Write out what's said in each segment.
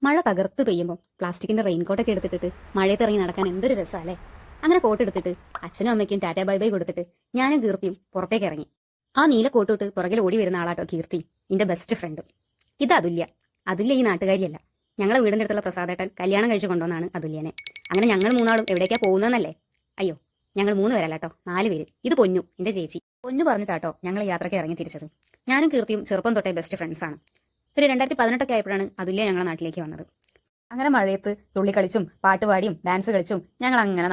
മഴ തകർത്ത് പെയ്യുമ്പോൾ പ്ലാസ്റ്റിക്കിന്റെ റെയിൻകോട്ടൊക്കെ എടുത്തിട്ട് മഴയത്ത് ഇറങ്ങി നടക്കാൻ എന്തൊരു രസമല്ലേ. അങ്ങനെ കോട്ട് എടുത്തിട്ട് അച്ഛനും അമ്മയ്ക്കും ടാറ്റ ബൈ ബൈ കൊടുത്തിട്ട് ഞാനും കീർത്തിയും പുറത്തേക്ക് ഇറങ്ങി. ആ നീല കോട്ടിട്ട് പുറകിൽ ഓടി വരുന്ന ആളാട്ടോ കീർത്തി, എന്റെ ബെസ്റ്റ് ഫ്രണ്ട്. ഇത് അതുല്യ. അതുല്യ ഈ നാട്ടുകാരിയല്ല. ഞങ്ങളെ വീടിന്റെ അടുത്തുള്ള പ്രസാദേട്ടൻ കല്യാണം കഴിച്ചു കൊണ്ടുവന്നാണ് അതുല്യനെ. അങ്ങനെ ഞങ്ങൾ മൂന്നാളും എവിടേക്കാ പോകുന്നതെന്നല്ലേ? അയ്യോ, ഞങ്ങൾ 3 പേരല്ല കേട്ടോ, 4 പേര്. ഇത് പൊന്നു, എന്റെ ചേച്ചി. പൊന്നു പറഞ്ഞിട്ടാട്ടോ ഞങ്ങൾ യാത്രയ്ക്ക് ഇറങ്ങി തിരിച്ചത്. ഞാനും കീർത്തിയും ചെറുപ്പം തൊട്ടേ ബെസ്റ്റ് ഫ്രണ്ട്സാണ്. ഒരു 2018 ആയപ്പോഴാണ് അതുല്യ ഞങ്ങളുടെ നാട്ടിലേക്ക് വന്നത്. അങ്ങനെ മഴയത്ത് തുള്ളിക്കളിച്ചും പാട്ടുപാടിയും ഡാൻസ് കളിച്ചും ഞങ്ങൾ അങ്ങനെ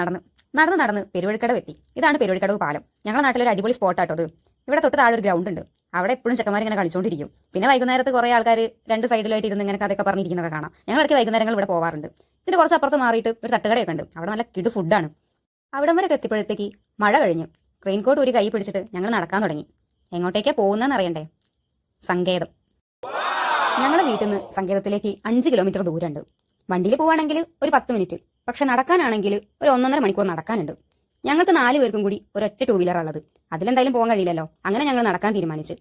നടന്ന് പെരുവഴിക്കടവ് എത്തി. ഇതാണ് പെരുവഴിക്കടവ് പാലം. ഞങ്ങളുടെ നാട്ടിലൊരു അടിപൊളി സ്പോട്ടാട്ടോ ഇത്. ഇവിടെ തൊട്ട് താഴെ ഒരു ഗ്രൗണ്ട് ഉണ്ട്. അവിടെ എപ്പോഴും ചെക്കന്മാർ ഇങ്ങനെ കളിച്ചുകൊണ്ടിരിക്കും. പിന്നെ വൈകുന്നേരത്ത് കുറേ ആൾക്കാർ 2 സൈഡിലായിട്ട് ഇരുന്ന് ഇങ്ങനെ കഥയൊക്കെ പറഞ്ഞിരിക്കുന്നതൊക്കെ കാണാം. ഞങ്ങൾ ഇടയ്ക്ക് വൈകുന്നേരങ്ങൾ ഇവിടെ പോവാറുണ്ട്. ഇതിന് കുറച്ച് അപ്പുറത്ത് മാറിയിട്ട് ഒരു തട്ടുകടയൊക്കെ ഉണ്ട്. അവിടെ നല്ല കിടു ഫുഡാണ്. അവിടം വരെ എത്തിയപ്പോഴത്തേക്ക് മഴ കഴിഞ്ഞു. റെയിൻകോട്ട് ഒരു കൈ പിടിച്ചിട്ട് ഞങ്ങൾ നടക്കാൻ തുടങ്ങി. എങ്ങോട്ടേക്കാ പോകുന്നതെന്ന് അറിയണ്ടേ? സങ്കേതം. ഞങ്ങളുടെ വീട്ടിൽ നിന്ന് സങ്കേതത്തിലേക്ക് 5 കിലോമീറ്റർ ദൂരമുണ്ട്. വണ്ടിയിൽ പോവുകയാണെങ്കിൽ ഒരു 10 മിനിറ്റ്. പക്ഷെ നടക്കാനാണെങ്കിൽ ഒരു 1.5 മണിക്കൂർ നടക്കാനുണ്ട്. ഞങ്ങൾക്ക് 4 പേർക്കും കൂടി ഒരൊറ്റ 2 വീലർ ഉള്ളത്. അതിലെന്തായാലും പോകാൻ കഴിയില്ലല്ലോ. അങ്ങനെ ഞങ്ങൾ നടക്കാൻ തീരുമാനിച്ചു.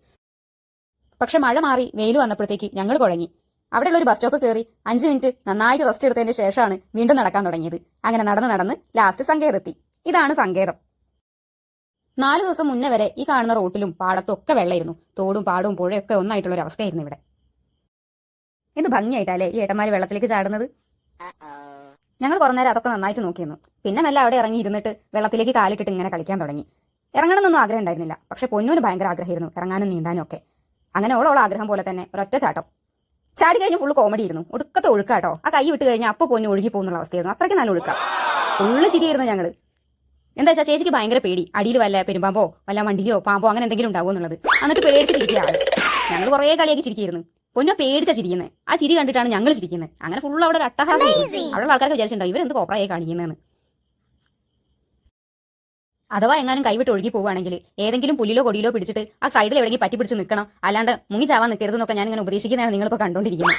പക്ഷെ മഴ മാറി വെയിൽ വന്നപ്പോഴത്തേക്ക് ഞങ്ങൾ കുഴങ്ങി. അവിടെയുള്ള ഒരു ബസ് സ്റ്റോപ്പ് കയറി 5 മിനിറ്റ് നന്നായിട്ട് റെസ്റ്റ് എടുത്തതിന് ശേഷമാണ് വീണ്ടും നടക്കാൻ തുടങ്ങിയത്. അങ്ങനെ നടന്ന് ലാസ്റ്റ് സങ്കേതത്തി. ഇതാണ് സങ്കേതം. 4 ദിവസം മുന്നേ വരെ ഈ കാണുന്ന റോട്ടിലും പാടത്തും ഒക്കെ വെള്ളമായിരുന്നു. തോടും പാടവും പുഴയൊക്കെ ഒന്നായിട്ടുള്ള ഒരു അവസ്ഥയായിരുന്നു ഇവിടെ. എന്ത് ഭംഗിയായിട്ടല്ലേ ഈ ഏട്ടന്മാര് വെള്ളത്തിലേക്ക് ചാടുന്നത്. ഞങ്ങൾ കുറേ നേരം അതൊക്കെ നന്നായിട്ട് നോക്കിയിരുന്നു. പിന്നെ മെല്ലെ അവിടെ ഇറങ്ങി ഇരുന്നിട്ട് വെള്ളത്തിലേക്ക് കാലിട്ടിട്ട് ഇങ്ങനെ കളിക്കാൻ തുടങ്ങി. ഇറങ്ങണമെന്നൊന്നും ആഗ്രഹം ഉണ്ടായിരുന്നില്ല. പക്ഷെ പൊന്നൂന് ഭയങ്കര ആഗ്രഹമായിരുന്നു ഇറങ്ങാനും നീന്താനും ഒക്കെ. അങ്ങനെ ഓളോളം ആഗ്രഹം പോലെ തന്നെ ഒരൊറ്റ ചാട്ടം. ചാടി കഴിഞ്ഞ് ഫുള്ള് കോമഡി ആയിരുന്നു. ഒടുക്കത്തെ ഒഴുക്കാട്ടോ. ആ കൈ വിട്ട് കഴിഞ്ഞാൽ അപ്പോൾ പൊന്നു ഒഴുകി പോകുന്നുള്ള അവസ്ഥയായിരുന്നു. അത്രയ്ക്ക് നല്ല ഒഴുക്കാം. ഫുള്ള് ചിരിയായിരുന്നു ഞങ്ങള്. എന്താ വെച്ചാൽ ചേച്ചിക്ക് ഭയങ്കര പേടി. അടിയിൽ വല്ല പെരുമ്പാമ്പോ വല്ല വണ്ടിയോ പാമ്പോ അങ്ങനെ എന്തെങ്കിലും ഉണ്ടാവുമോ എന്നുള്ളത്. എന്നിട്ട് പേടിച്ചിരിക്കുകയാണ്. ഞങ്ങൾ കുറേ കളിയാക്കി ചിരിക്കുന്നു. പൊന്നോ പേടിച്ച ചിരിക്കുന്നത്. ആ ചിരി കണ്ടിട്ടാണ് ഞങ്ങൾ ചിരിക്കുന്നത്. അങ്ങനെ ഫുള്ള് അവിടെ ഒരു അട്ടഹാസം. അവിടെ ആൾക്കാർക്ക് വിചാരിച്ചിട്ടുണ്ടോ ഇവരെന്ത് കോപ്രായി കാണിക്കുന്നതെന്ന്. അഥവാ എങ്ങാനും കൈവിട്ട് ഒഴുകി പോവുകയാണെങ്കിൽ ഏതെങ്കിലും പുല്ലിലോ കൊടിയിലോ പിടിച്ചിട്ട് ആ സൈഡിൽ എവിടെയെങ്കിലും പറ്റി പിടിച്ച് നിൽക്കണം. അല്ലാണ്ട് മുങ്ങി ചാവാൻ നിൽക്കരുതെന്നൊക്കെ ഞാൻ ഇങ്ങനെ ഉപദേശിക്കുന്നതാണ് നിങ്ങളിപ്പോൾ കണ്ടുകൊണ്ടിരിക്കുന്നത്.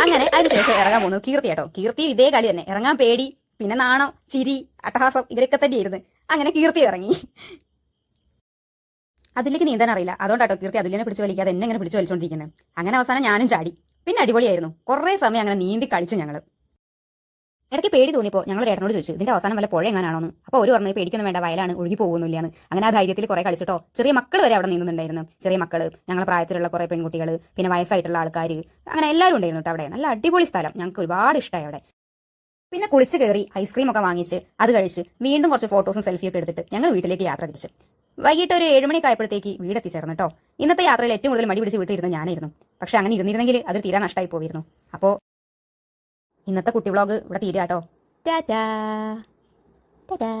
അങ്ങനെ അതിനുശേഷം ഇറങ്ങാൻ പോകുന്നത് കീർത്തി കേട്ടോ. കീർത്തി ഇതേ കളി തന്നെ. ഇറങ്ങാൻ പേടി, പിന്നെ നാണം, ചിരി, അട്ടഹാസം ഇവരൊക്കെ തന്നെയായിരുന്നു. അങ്ങനെ കീർത്തി ഇറങ്ങി. അതിലേക്ക് നീന്താൻ അറിയില്ല. അതുകൊണ്ടാട്ടോ കീർത്തി അതിലിനെ പിടിച്ച് വലിക്കാതെ എന്നെ ഇങ്ങനെ പിടിച്ച് വലിച്ചോണ്ടിരിക്കുന്നത്. അങ്ങനെ അവസാനം ഞാനും ചാടി. പിന്നെ അടിപൊളിയായിരുന്നു. കുറേ സമയം അങ്ങനെ നീന്തി കളിച്ചു ഞങ്ങൾ. ഇടയ്ക്ക് പേടി തോന്നിയപ്പോൾ ഞങ്ങൾ ഏട്ടനോട് ചോദിച്ചു ഇതിന്റെ അവസാനം വല്ല പുഴ എങ്ങാനാണോന്ന്. അപ്പോൾ ഒരു പറഞ്ഞു പേടിക്കൊന്നും വേണ്ട, വയലാണ്, ഒഴുകി പോകുന്നില്ലാന്ന്. അങ്ങനെ ആ ധൈര്യത്തിൽ കുറേ കളിച്ചിട്ടോ. ചെറിയ മക്കൾ വരെ അവിടെ നീന്തുന്നുണ്ടായിരുന്നു. ചെറിയ മക്കൾ, ഞങ്ങളുടെ പ്രായത്തിലുള്ള കുറേ പെൺകുട്ടികൾ, പിന്നെ വയസ്സായിട്ടുള്ള ആൾക്കാർ, അങ്ങനെ എല്ലാവരും ഉണ്ടായിരുന്നു കേട്ടോ അവിടെ. നല്ല അടിപൊളി സ്ഥലം. ഞങ്ങൾക്ക് ഒരുപാട് ഇഷ്ടമായി അവിടെ. പിന്നെ കുളിച്ച് കയറി ഐസ്ക്രീം ഒക്കെ വാങ്ങിച്ച് അത് കഴിച്ച് വീണ്ടും കുറച്ച് ഫോട്ടോസും സെൽഫിയൊക്കെ എടുത്തിട്ട് ഞങ്ങൾ വീട്ടിലേക്ക് യാത്ര തിരിച്ചു. വൈകിട്ട് ഒരു 7 മണിയൊക്കെ ആയപ്പോഴത്തേക്ക് വീടെത്തിച്ചേർന്നു കേട്ടോ. ഇന്നത്തെ യാത്രയിൽ ഏറ്റവും കൂടുതൽ മടി പിടിച്ച് വീട്ടിലിരുന്ന് ഞാനായിരുന്നു. പക്ഷെ അങ്ങനെ ഇരുന്നിരുന്നെങ്കിൽ അത് തീരാ നഷ്ടമായി പോയിരുന്നു. അപ്പോൾ ഇന്നത്തെ കുട്ടി വ്ളോഗ് ഇവിടെ തീരാട്ടോ. ടാറ്റാ ടാറ്റാ.